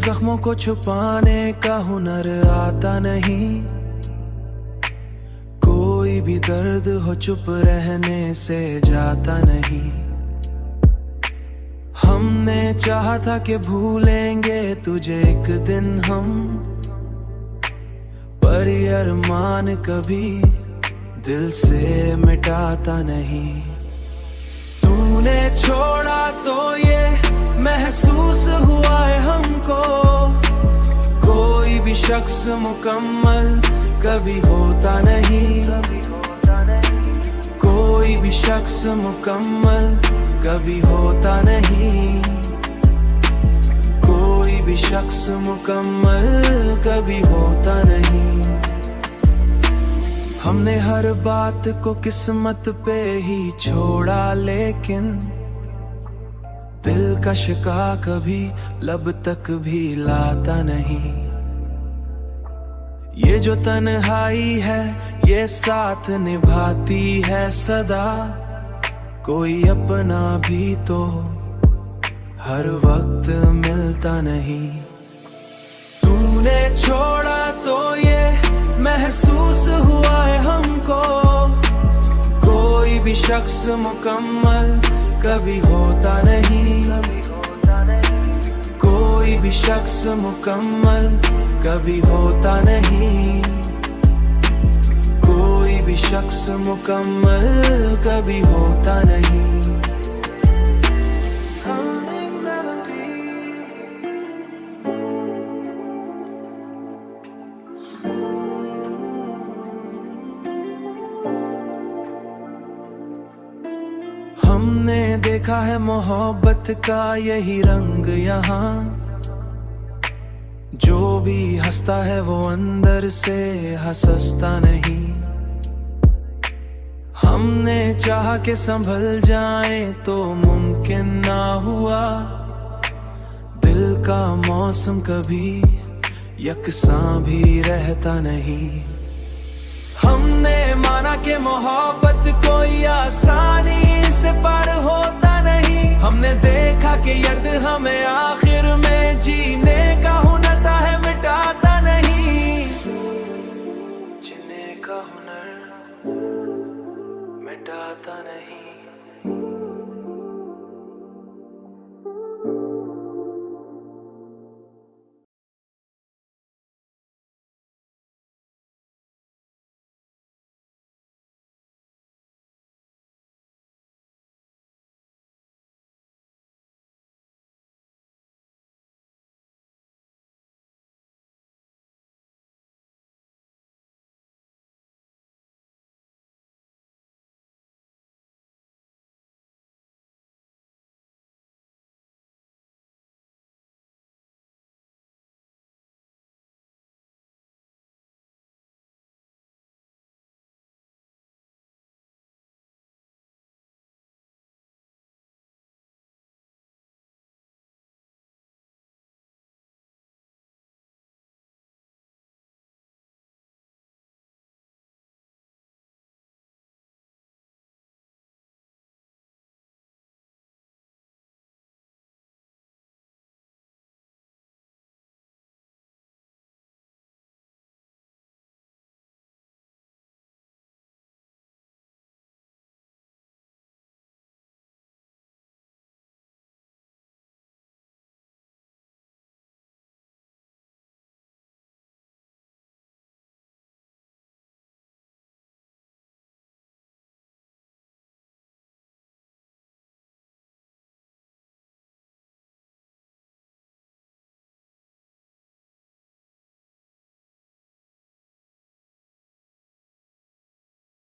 जख्मों को छुपाने का हुनर आता नहीं। कोई भी दर्द हो चुप रहने से जाता नहीं। हमने चाहा था कि भूलेंगे तुझे एक दिन हम, पर ये अरमान कभी दिल से मिटाता नहीं। तूने छोड़ा तो ये महसूस हुआ है हमको, कोई भी शख्स मुकम्मल कभी होता नहीं। कोई भी शख्स मुकम्मल कभी होता नहीं। कोई भी शख्स मुकम्मल कभी होता नहीं। हमने हर बात को किस्मत पे ही छोड़ा, लेकिन दिल का शिका कभी लब तक भी लाता नहीं। ये जो तन्हाई है ये साथ निभाती है सदा, कोई अपना भी तो हर वक्त मिलता नहीं। तूने छोड़ा तो ये महसूस हुआ है हमको, कोई भी शख्स मुकम्मल कभी होता नहीं। कोई भी शख्स मुकम्मल कभी होता नहीं। कोई भी शख्स मुकम्मल कभी होता नहीं। हमने देखा है मोहब्बत का यही रंग यहाँ, जो भी हंसता है वो अंदर से हंसता नहीं। हमने चाहा कि संभल जाए तो मुमकिन ना हुआ, दिल का मौसम कभी यकसां भी रहता नहीं। हमने माना कि मोहब्बत कोई आसानी से पार होता नहीं। हमने देखा कि यर्द हमें आखिर में जीने का हुनर है